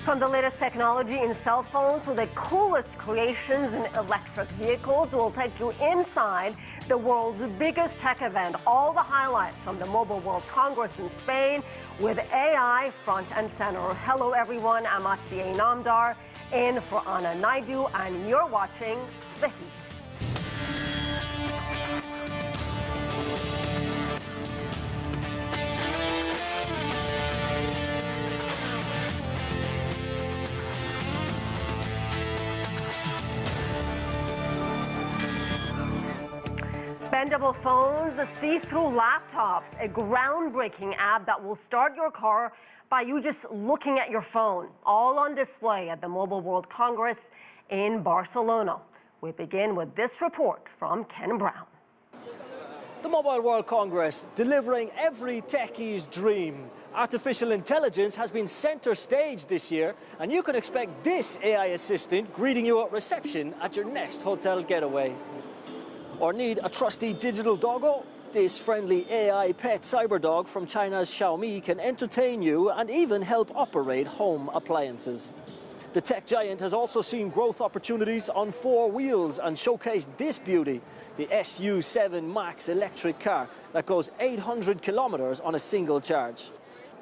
From the latest technology in cell phones to the coolest creations in electric vehicles, we'll take you inside the world's biggest tech event. All the highlights from the Mobile World Congress in Spain with AI front and center. Hello everyone, I'm Asiye Namdar in for Anna Naidu and you're watching The Heat. Bendable phones, see-through laptops, a groundbreaking app that will start your car by you just looking at your phone, all on display at the Mobile World Congress in Barcelona. We begin with this report from Ken Brown. The Mobile World Congress, delivering every techie's dream. Artificial intelligence has been center stage this year, and you can expect this AI assistant greeting you at reception at your next hotel getaway. Or need a trusty digital doggo? This friendly AI pet cyber dog from China's Xiaomi can entertain you and even help operate home appliances. The tech giant has also seen growth opportunities on 4 wheels and showcased this beauty, the SU7 Max electric car that goes 800 kilometers on a single charge.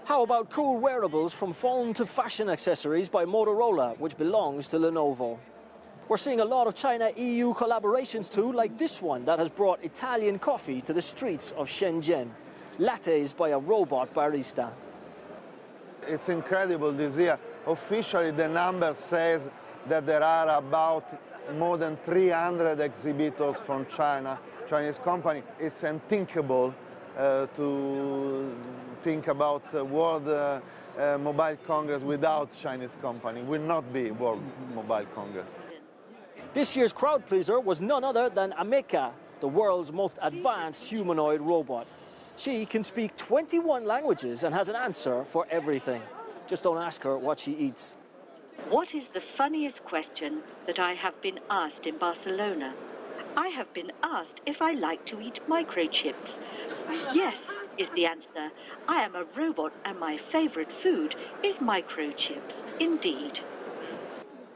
How about cool wearables from phone to fashion accessories by Motorola, which belongs to Lenovo? We're seeing a lot of China-EU collaborations too, like this one that has brought Italian coffee to the streets of Shenzhen. Lattes by a robot barista. It's incredible this year. Officially, the number says that there are about more than 300 exhibitors from China, Chinese company. It's unthinkable to think about World Mobile Congress without Chinese company. Will not be World Mobile Congress. This year's crowd pleaser was none other than Ameka, the world's most advanced humanoid robot. She can speak 21 languages and has an answer for everything. Just don't ask her what she eats. What is the funniest question that I have been asked in Barcelona? I have been asked if I like to eat microchips. Yes, is the answer. I am a robot and my favorite food is microchips, indeed.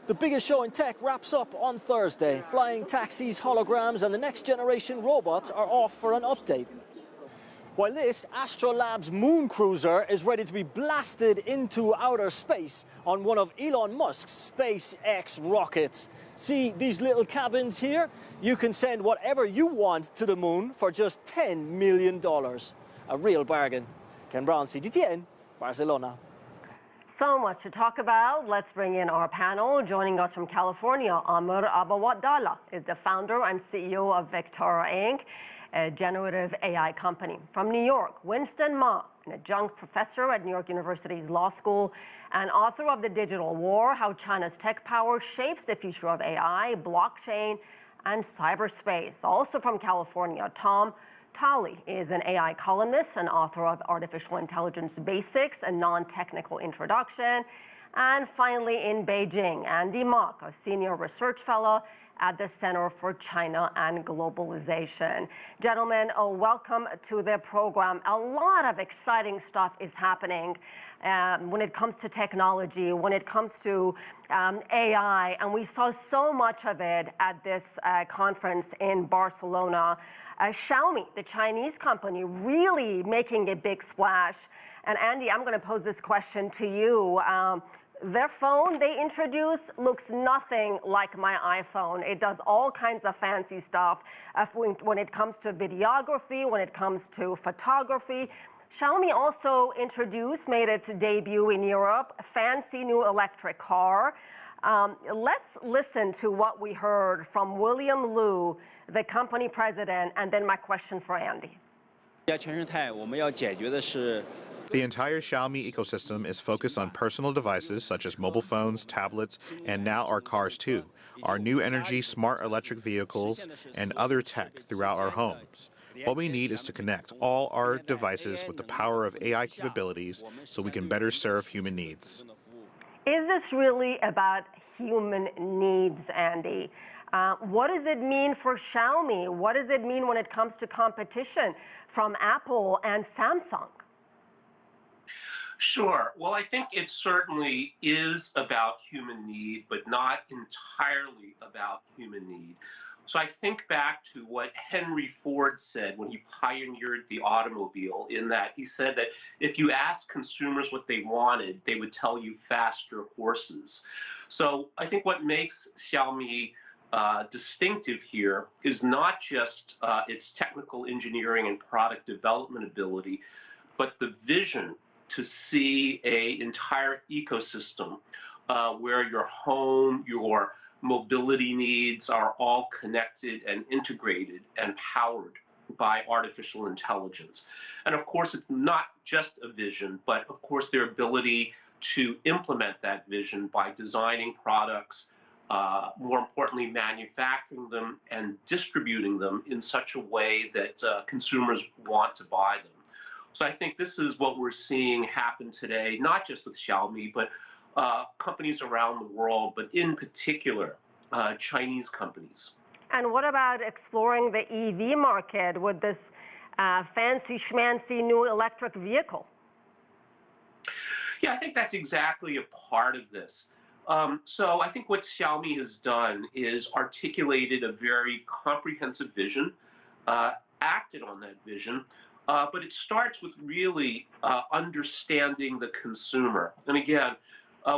The biggest show in tech wraps up on Thursday. Flying taxis, holograms, and the next generation robots are off for an update. While this Astrolab's moon cruiser is ready to be blasted into outer space on one of Elon Musk's SpaceX rockets. See these little cabins here? You can send whatever you want to the moon for just $10 million. A real bargain. Ken Brown, CGTN, Barcelona. So much to talk about. Let's bring in our panel. Joining us from California, Amr Awadallah is the founder and CEO of Vectara, Inc., a generative AI company. From New York, Winston, an adjunct professor at New York University's Law School and author of The Digital War, How China's Tech Power Shapes the Future of AI, Blockchain, and Cyberspace. Also from California, Taulli is an AI columnist and author of Artificial Intelligence Basics, a non-technical introduction. And finally, in Beijing, Andy Mok, a senior research fellow at the Center for China and Globalization. Gentlemen, welcome to the program. A lot of exciting stuff is happening when it comes to technology, when it comes to AI, and we saw so much of it at this conference in Barcelona. Xiaomi, the Chinese company, really making a big splash. And Andy, I'm going to pose this question to you. Their phone they introduced looks nothing like my iPhone. It does all kinds of fancy stuff when it comes to videography, when it comes to photography. Xiaomi also made its debut in Europe, a fancy new electric car. Let's listen to what we heard from William Liu, the company president, and then my question for Andy. The entire Xiaomi ecosystem is focused on personal devices such as mobile phones, tablets, and now our cars too, our new energy, smart electric vehicles, and other tech throughout our homes. What we need is to connect all our devices with the power of AI capabilities so we can better serve human needs. Is this really about human needs, Andy? What does it mean for Xiaomi? What does it mean when it comes to competition from Apple and Samsung? Sure. Well, I think it certainly is about human need, but not entirely about human need. So I think back to what Henry Ford said when he pioneered the automobile, in that he said that if you asked consumers what they wanted, they would tell you faster horses. So I think what makes Xiaomi distinctive here is not just its technical engineering and product development ability, but the vision to see a entire ecosystem where your home, your mobility needs are all connected and integrated and powered by artificial intelligence. And of course, it's not just a vision, but of course their ability to implement that vision by designing products, more importantly, manufacturing them and distributing them in such a way that consumers want to buy them. So I think this is what we're seeing happen today, not just with Xiaomi, but companies around the world, but in particular, Chinese companies. And what about exploring the EV market with this fancy schmancy new electric vehicle? Yeah, I think that's exactly a part of this. So I think what Xiaomi has done is articulated a very comprehensive vision, acted on that vision, but it starts with really understanding the consumer. And again,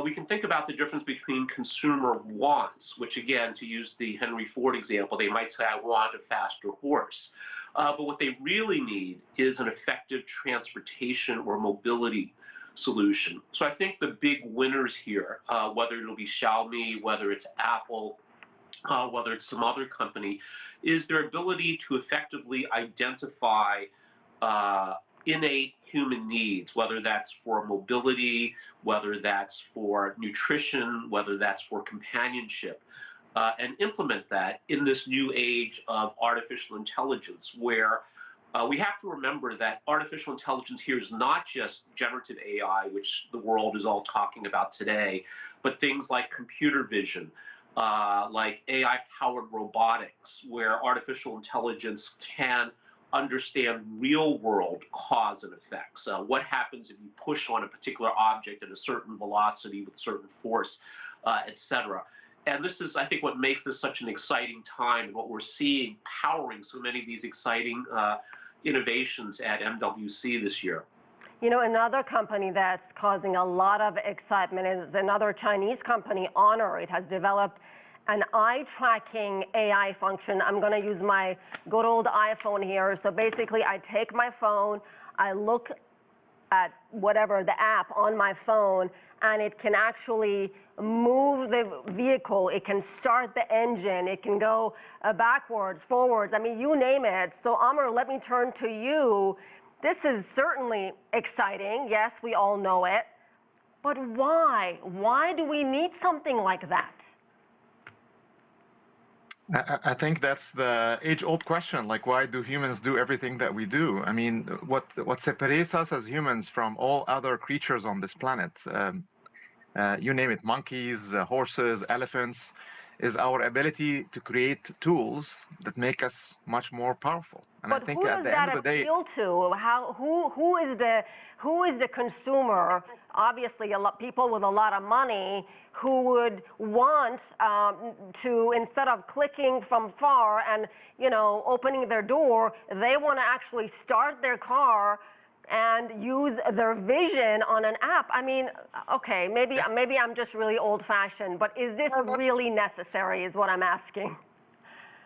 we can think about the difference between consumer wants, which again, to use the Henry Ford example, they might say, I want a faster horse. But what they really need is an effective transportation or mobility solution. So I think the big winners here, whether it'll be Xiaomi, whether it's Apple, whether it's some other company, is their ability to effectively identify innate human needs, whether that's for mobility, whether that's for nutrition, whether that's for companionship, and implement that in this new age of artificial intelligence, where we have to remember that artificial intelligence here is not just generative AI, which the world is all talking about today, but things like computer vision, like AI-powered robotics, where artificial intelligence can understand real-world cause and effects. What happens if you push on a particular object at a certain velocity with certain force, et cetera. And this is, I think, what makes this such an exciting time, and what we're seeing powering so many of these exciting innovations at MWC this year. You know, another company that's causing a lot of excitement is another Chinese company, Honor. It has developed an eye-tracking AI function. I'm going to use my good old iPhone here. So basically, I take my phone, I look at whatever the app on my phone, and it can actually move the vehicle. It can start the engine. It can go backwards, forwards. I mean, you name it. So Amr, let me turn to you. This is certainly exciting. Yes, we all know it. But why? Why do we need something like that? I think that's the age-old question, like, why do humans do everything that we do? I mean, what separates us as humans from all other creatures on this planet, you name it, monkeys, horses, elephants, is our ability to create tools that make us much more powerful. And but I think who at does the end that of the day, appeal to? Who is the consumer? Obviously, people with a lot of money who would want to, instead of clicking from far and opening their door, they want to actually start their car and use their vision on an app. I mean, okay, maybe I'm just really old-fashioned, but is this really necessary is what I'm asking.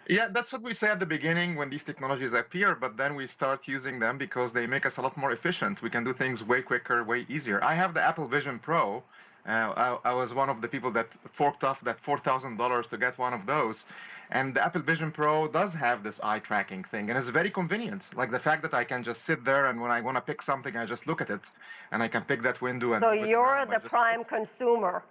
Yeah, that's what we say at the beginning when these technologies appear, but then we start using them because they make us a lot more efficient. We can do things way quicker, way easier. I have the Apple Vision Pro. I was one of the people that forked off that $4,000 to get one of those. And the Apple Vision Pro does have this eye tracking thing, and it's very convenient. Like the fact that I can just sit there, and when I want to pick something, I just look at it, and I can pick that window. And so you're the prime consumer.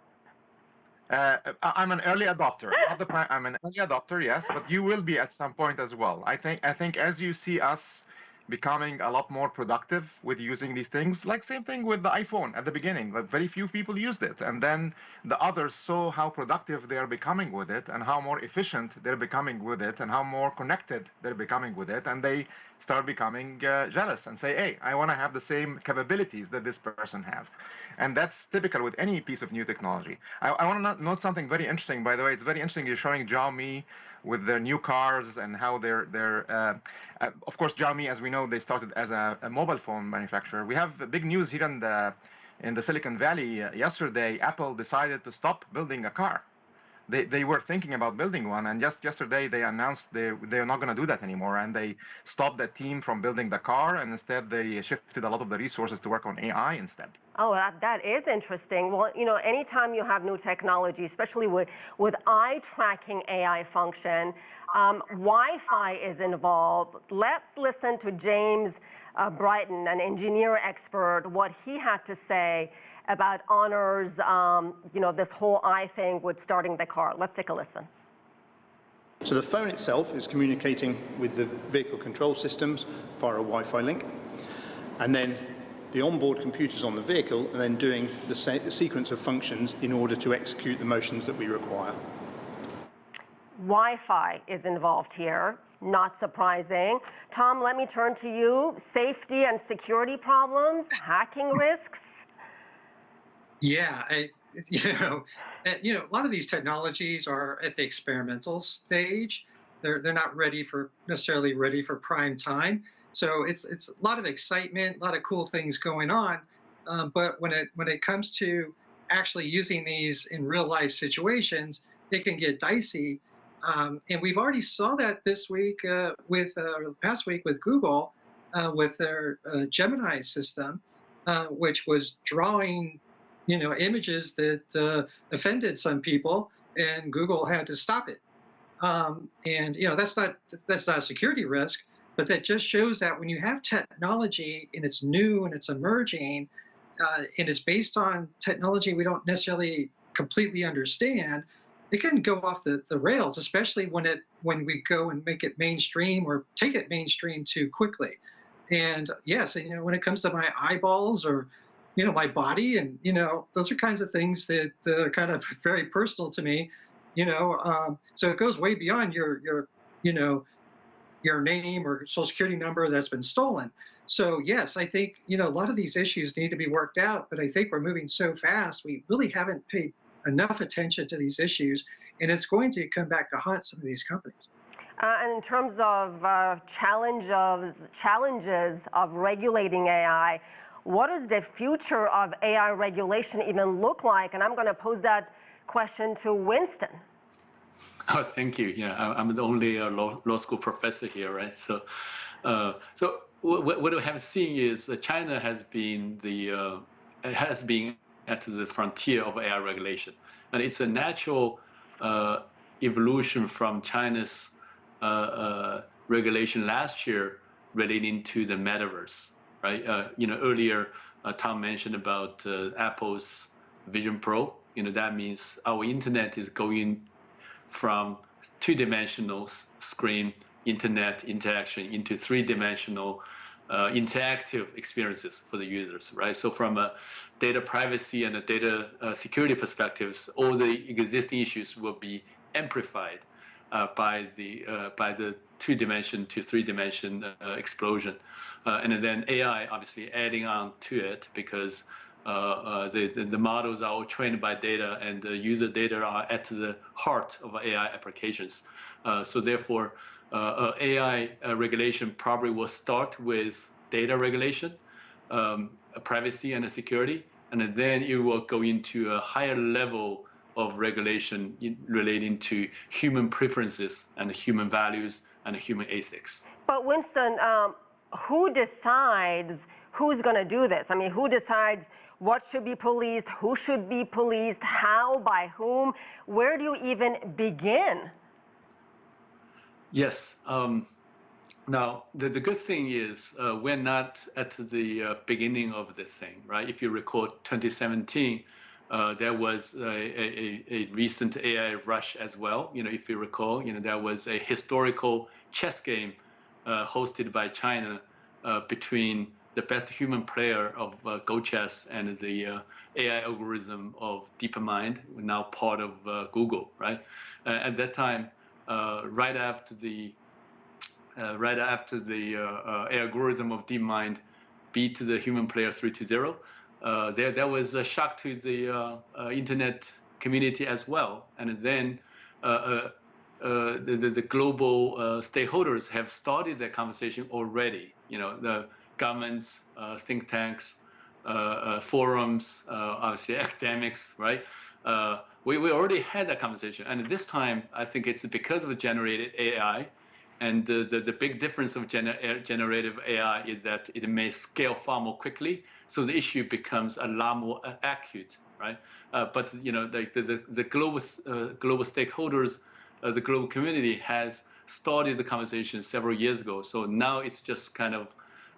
I'm an early adopter. Not the prime, I'm an early adopter, yes, but you will be at some point as well. I think as you see us becoming a lot more productive with using these things, like same thing with the iPhone at the beginning, like very few people used it, and then the others saw how productive they are becoming with it, and how more efficient they're becoming with it, and how more connected they're becoming with it, and they start becoming jealous and say, hey, I want to have the same capabilities that this person have. And that's typical with any piece of new technology. I want to note something very interesting, by the way. It's very interesting you're showing Xiaomi with their new cars and how of course, Xiaomi, as we know, they started as a mobile phone manufacturer. We have big news here in the Silicon Valley. Yesterday, Apple decided to stop building a car. They were thinking about building one, and just yesterday they announced they're not going to do that anymore, and they stopped that team from building the car, and instead they shifted a lot of the resources to work on AI instead. Oh, that is interesting. Well, anytime you have new technology, especially with eye tracking AI function, Wi-Fi is involved. Let's listen to James Brighton, an engineer expert, what he had to say about Honor's, this whole eye thing with starting the car. Let's take a listen. So the phone itself is communicating with the vehicle control systems via a Wi-Fi link, and then the onboard computers on the vehicle are then doing the sequence of functions in order to execute the motions that we require. Wi-Fi is involved here, not surprising. Tom, let me turn to you. Safety and security problems, hacking risks? Yeah, a lot of these technologies are at the experimental stage. They're not necessarily ready for prime time. So it's a lot of excitement, a lot of cool things going on. But when it comes to actually using these in real life situations, it can get dicey. And we've already saw that this week past week with Google with their Gemini system, which was drawing images that offended some people, and Google had to stop it. And that's not a security risk, but that just shows that when you have technology and it's new and it's emerging, and it's based on technology we don't necessarily completely understand, it can go off the rails, especially when we go and make it mainstream or take it mainstream too quickly. And yes, when it comes to my eyeballs or my body, and those are kinds of things that are kind of very personal to me. So it goes way beyond your name or social security number that's been stolen. So yes, I think a lot of these issues need to be worked out, but I think we're moving so fast, we really haven't paid enough attention to these issues, and it's going to come back to haunt some of these companies. And in terms of challenges of regulating AI, what does the future of AI regulation even look like? And I'm going to pose that question to Winston. Oh, thank you. Yeah, I'm the only law school professor here, right? So, what we have seen is that China has been at the frontier of AI regulation, and it's a natural evolution from China's regulation last year relating to the metaverse. Right? Earlier Tom mentioned about Apple's Vision Pro. That means our internet is going from two-dimensional screen internet interaction into three-dimensional interactive experiences for the users, right? So from a data privacy and a data security perspectives, all the existing issues will be amplified by the two-dimension to three-dimension explosion, and then AI obviously adding on to it, because the models are all trained by data, and the user data are at the heart of AI applications. So therefore, AI regulation probably will start with data regulation, privacy and security, and then it will go into a higher level of regulation relating to human preferences and human values and human ethics. But Winston, who decides who's going to do this? I mean, who decides what should be policed, who should be policed, how, by whom? Where do you even begin? Yes. Now, the good thing is we're not at the beginning of this thing, right? If you recall 2017, there was a recent AI rush as well. If you recall, there was a historical chess game hosted by China between the best human player of Go chess and the AI algorithm of DeepMind, now part of Google, right? At that time, right after the right after the algorithm of DeepMind beat the human player 3-0. There was a shock to the internet community as well, and then the global stakeholders have started that conversation already. You know, the governments, think tanks, forums, obviously academics, right? We already had that conversation, and this time I think it's because of generated AI. And the big difference of generative AI is that it may scale far more quickly, so the issue becomes a lot more acute, right? But you know, like the global stakeholders, the global community has started the conversation several years ago. So now it's just kind of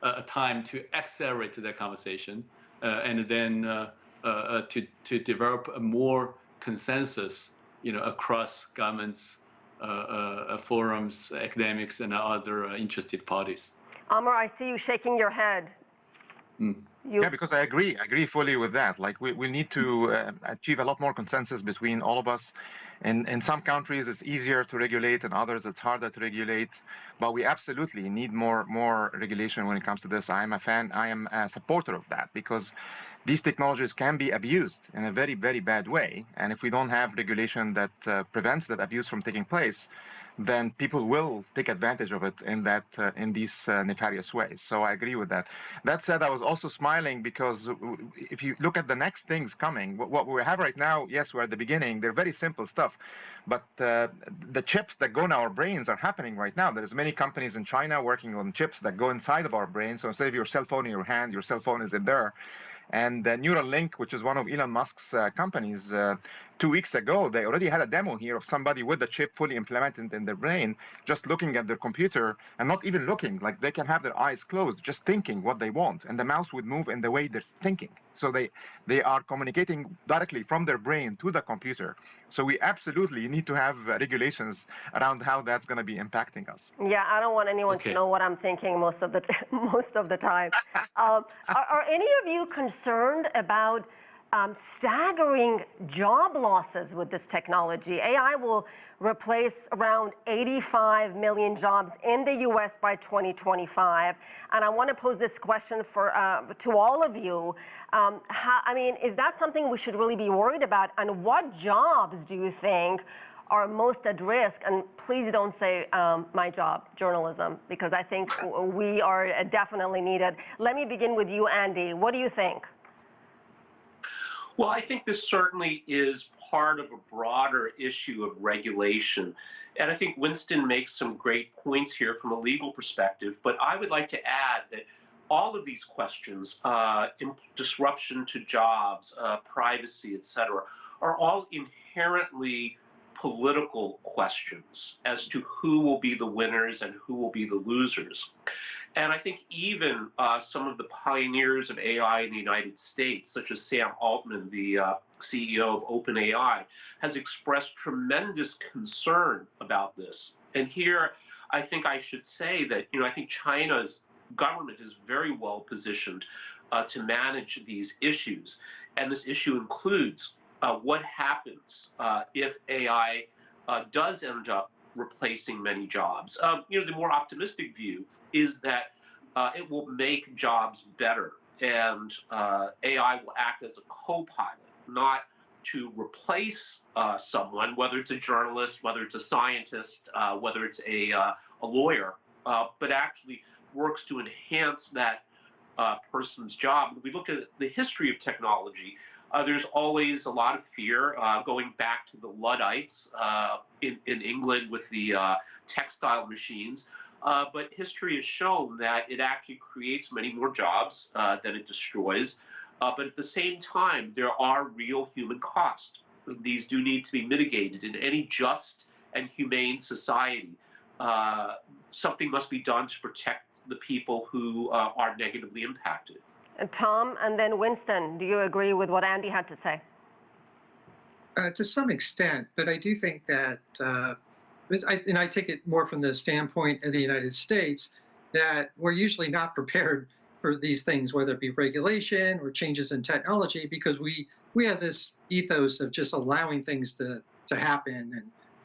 a time to accelerate that conversation, and then to develop a more consensus, you know, across governments, forums, academics, and other interested parties. Amr, I see you shaking your head. Yeah, because I agree fully with that. Like we need to achieve a lot more consensus between all of us. In some countries, it's easier to regulate, and others it's harder to regulate. But we absolutely need more regulation when it comes to this. I am a supporter of that, because these technologies can be abused in a very, very bad way. And if we don't have regulation that prevents that abuse from taking place, then people will take advantage of it in these nefarious ways. So I agree with that. That said, I was also smiling because if you look at the next things coming, what we have right now, yes, we're at the beginning. They're very simple stuff, but the chips that go in our brains are happening right now. There's many companies in China working on chips that go inside of our brains. So instead of your cell phone in your hand, your cell phone is in there. And Neuralink, which is one of Elon Musk's companies, 2 weeks ago, they already had a demo here of somebody with the chip fully implemented in their brain, just looking at their computer and not even looking. Like, they can have their eyes closed, just thinking what they want, and the mouse would move in the way they're thinking. So they are communicating directly from their brain to the computer. So we absolutely need to have regulations around how that's going to be impacting us. Yeah, I don't want anyone to know what I'm thinking most of the time. Are any of you concerned about staggering job losses with this technology? AI will replace around 85 million jobs in the U.S. by 2025. And I want to pose this question to all of you. I mean, is that something we should really be worried about? And what jobs do you think are most at risk? And please don't say my job, journalism, because I think we are definitely needed. Let me begin with you, Andy. What do you think? Well, I think this certainly is part of a broader issue of regulation. And I think Winston makes some great points here from a legal perspective. But I would like to add that all of these questions, disruption to jobs, privacy, et cetera, are all inherently political questions as to who will be the winners and who will be the losers. And I think even some of the pioneers of AI in the United States, such as Sam Altman, the CEO of OpenAI, has expressed tremendous concern about this. And here, I think I should say that, I think China's government is very well positioned to manage these issues. And this issue includes what happens if AI does end up replacing many jobs. The more optimistic view is that it will make jobs better, and AI will act as a co-pilot, not to replace someone, whether it's a journalist, whether it's a scientist, whether it's a lawyer, but actually works to enhance that person's job. If we look at the history of technology, there's always a lot of fear, going back to the Luddites in England with the textile machines. But history has shown that it actually creates many more jobs than it destroys. But at the same time, there are real human costs. These do need to be mitigated. In any just and humane society, something must be done to protect the people who are negatively impacted. Tom, and then Winston, do you agree with what Andy had to say? To some extent, but I do think that, and I take it more from the standpoint of the United States, that we're usually not prepared for these things, whether it be regulation or changes in technology, because we have this ethos of just allowing things to happen, and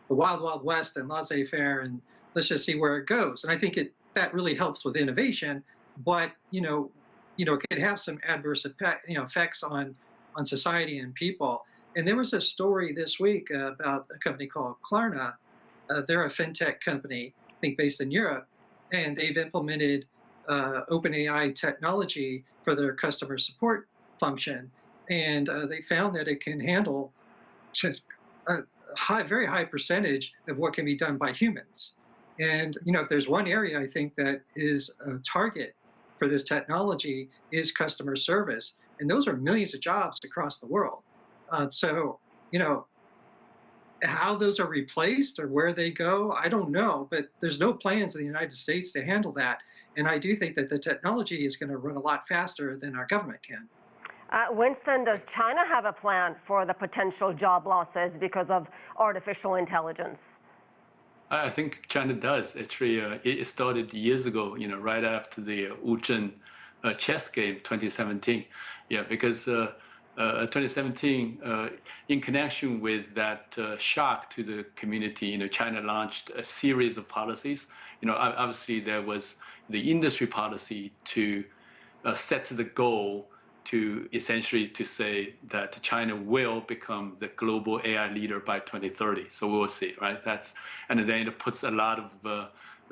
the wild, wild west and laissez-faire, and let's just see where it goes. And I think that really helps with innovation, but it could have some adverse effects on society and people. And there was a story this week about a company called Klarna. They're a fintech company, I think based in Europe, and they've implemented OpenAI technology for their customer support function. And they found that it can handle just a very high percentage of what can be done by humans. And if there's one area I think that is a target for this technology is customer service, and those are millions of jobs across the world. So how those are replaced or where they go, I don't know, but there's no plans in the United States to handle that. And I do think that the technology is going to run a lot faster than our government can. Winston, does China have a plan for the potential job losses because of artificial intelligence? I think China does. Actually, it started years ago, right after the Wuzhen chess game, 2017. Yeah, because 2017, in connection with that shock to the community, China launched a series of policies. Obviously there was the industry policy to set the goal to essentially to say that China will become the global AI leader by 2030. So we will see, right? And then it puts a lot of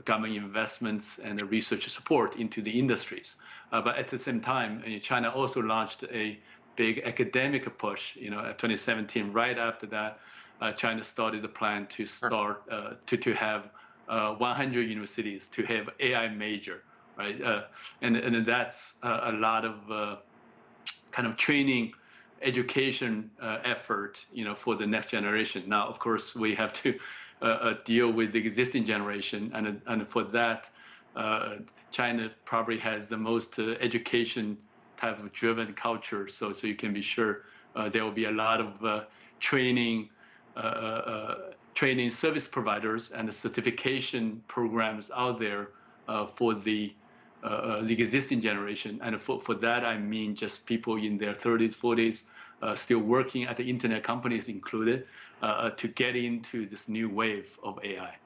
government investments and research support into the industries. But at the same time, China also launched a big academic push, at 2017. Right after that, China started the plan to start to have 100 universities to have AI major, right? And that's a lot of kind of training, education effort, for the next generation. Now, of course, we have to deal with the existing generation, and for that, China probably has the most education type of driven culture. So you can be sure there will be a lot of training service providers and certification programs out there for the existing generation. And for that, I mean just people in their 30s, 40s, still working at the internet companies included, to get into this new wave of AI.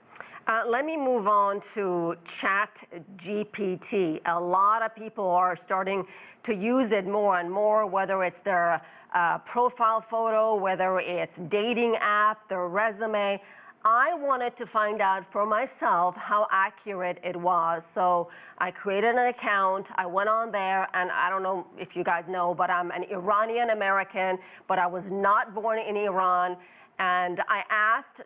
Let me move on to ChatGPT. A lot of people are starting to use it more and more, whether it's their profile photo, whether it's dating app, their resume. I wanted to find out for myself how accurate it was. So I created an account, I went on there, and I don't know if you guys know, but I'm an Iranian American, but I was not born in Iran. And I asked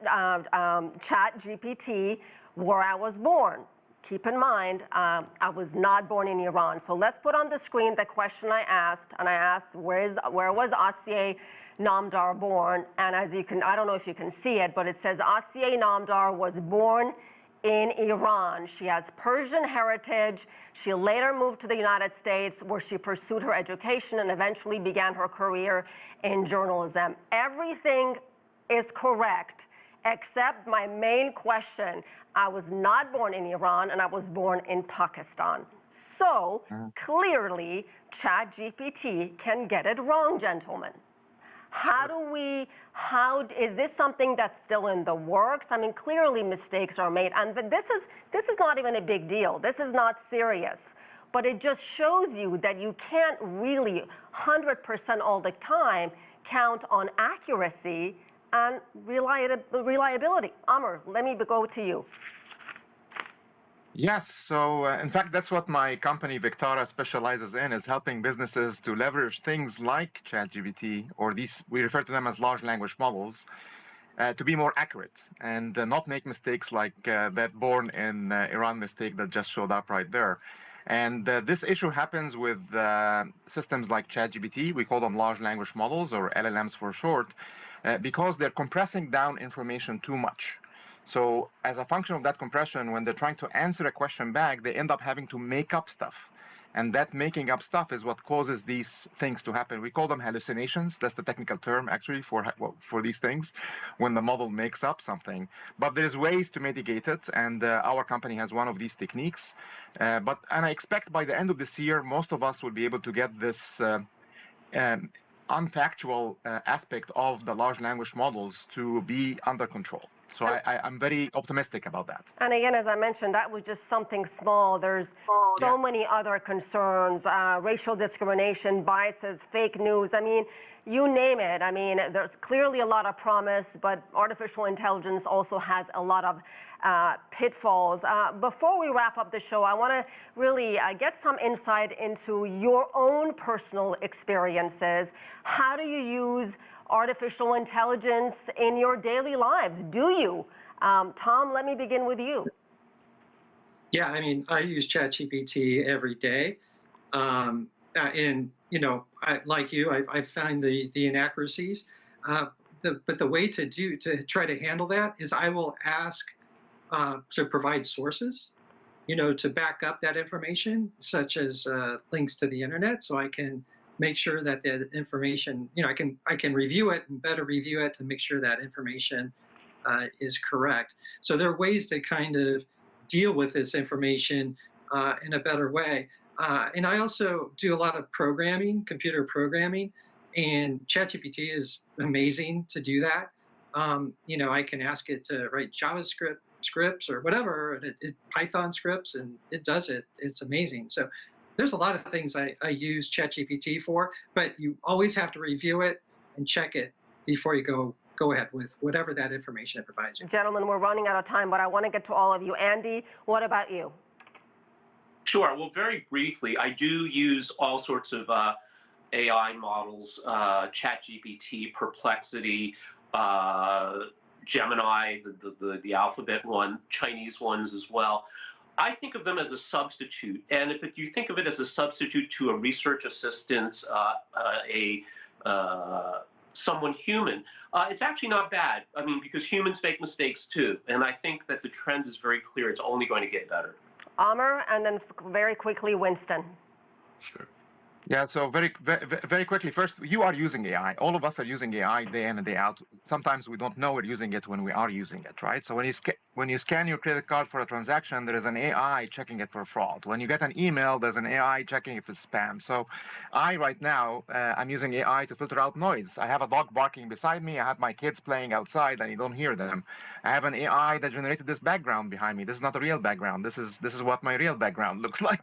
ChatGPT where I was born. Keep in mind, I was not born in Iran. So let's put on the screen the question I asked, and I asked where was Asiye Namdar born? And as you can, I don't know if you can see it, but it says Asiye Namdar was born in Iran. She has Persian heritage. She later moved to the United States, where she pursued her education and eventually began her career in journalism. Everything is correct, except my main question. I was not born in Iran, and I was born in Pakistan. So clearly, ChatGPT can get it wrong, gentlemen. How is this something that's still in the works? I mean, clearly mistakes are made, and this is not even a big deal. This is not serious, but it just shows you that you can't really 100% all the time count on accuracy and reliability. Amr, let me go to you. Yes, so in fact, that's what my company Vectara specializes in, is helping businesses to leverage things like ChatGPT, or these, we refer to them as large language models, to be more accurate and not make mistakes like that born in Iran mistake that just showed up right there. And this issue happens with systems like ChatGPT. We call them large language models, or LLMs for short, because they're compressing down information too much. So as a function of that compression, when they're trying to answer a question back, they end up having to make up stuff. And that making up stuff is what causes these things to happen. We call them hallucinations. That's the technical term, actually, for these things, when the model makes up something. But there's ways to mitigate it, and our company has one of these techniques. And I expect by the end of this year, most of us will be able to get this unfactual aspect of the large language models to be under control. So I'm very optimistic about that. And again, as I mentioned, that was just something small. There's so many other concerns, racial discrimination, biases, fake news. I mean, you name it. I mean, there's clearly a lot of promise, but artificial intelligence also has a lot of pitfalls. Before we wrap up the show, I want to really get some insight into your own personal experiences. How do you use artificial intelligence in your daily lives? Do you? Tom, let me begin with you. Yeah, I mean, I use ChatGPT every day. And, you know, like you, I find the inaccuracies. But the way to try to handle that is I will ask to provide sources, you know, to back up that information, such as links to the internet, so I can make sure that the information, you know, I can review it and better review it to make sure that information is correct. So there are ways to kind of deal with this information in a better way. And I also do a lot of programming, computer programming, and ChatGPT is amazing to do that. You know, I can ask it to write JavaScript scripts or whatever, and Python scripts, and it does it. It's amazing. So there's a lot of things I use ChatGPT for, but you always have to review it and check it before you go ahead with whatever that information it provides you. Gentlemen, we're running out of time, but I want to get to all of you. Andy, what about you? Sure. Well, very briefly, I do use all sorts of AI models, ChatGPT, Perplexity, Gemini, the alphabet one, Chinese ones as well. I think of them as a substitute, and if you think of it as a substitute to a research assistant, someone human, it's actually not bad. I mean, because humans make mistakes too, and I think that the trend is very clear. It's only going to get better. Amr, and then very quickly, Winston. Sure. Yeah, so very quickly, first, you are using AI. All of us are using AI day in and day out. Sometimes we don't know we're using it when we are using it, right? So when you scan your credit card for a transaction, there is an AI checking it for fraud. When you get an email, there's an AI checking if it's spam. So right now, I'm using AI to filter out noise. I have a dog barking beside me. I have my kids playing outside, and you don't hear them. I have an AI that generated this background behind me. This is not a real background. This is what my real background looks like,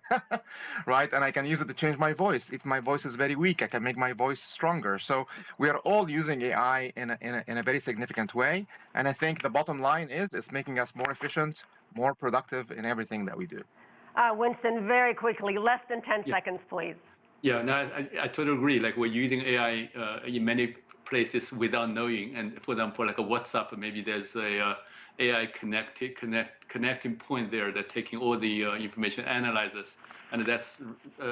right? And I can use it to change my voice. If my voice is very weak, I can make my voice stronger. So we are all using AI in a very significant way. And I think the bottom line is it's making us more efficient, more productive in everything that we do. Winston, very quickly, less than 10 seconds, please. Yeah, no, I totally agree. Like, we're using AI in many places without knowing. And for example, like a WhatsApp, maybe there's a AI connecting point there that taking all the information, analyzes, and that's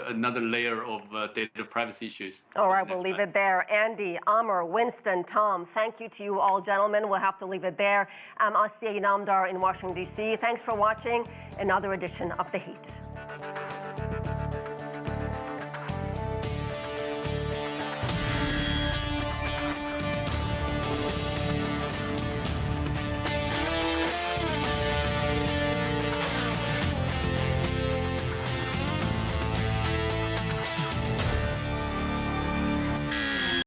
another layer of data privacy issues. All right, we'll leave it there. Andy, Amr, Winston, Tom, thank you to you all, gentlemen. We'll have to leave it there. I'm Asiya Inamdar in Washington, D.C. Thanks for watching another edition of The Heat.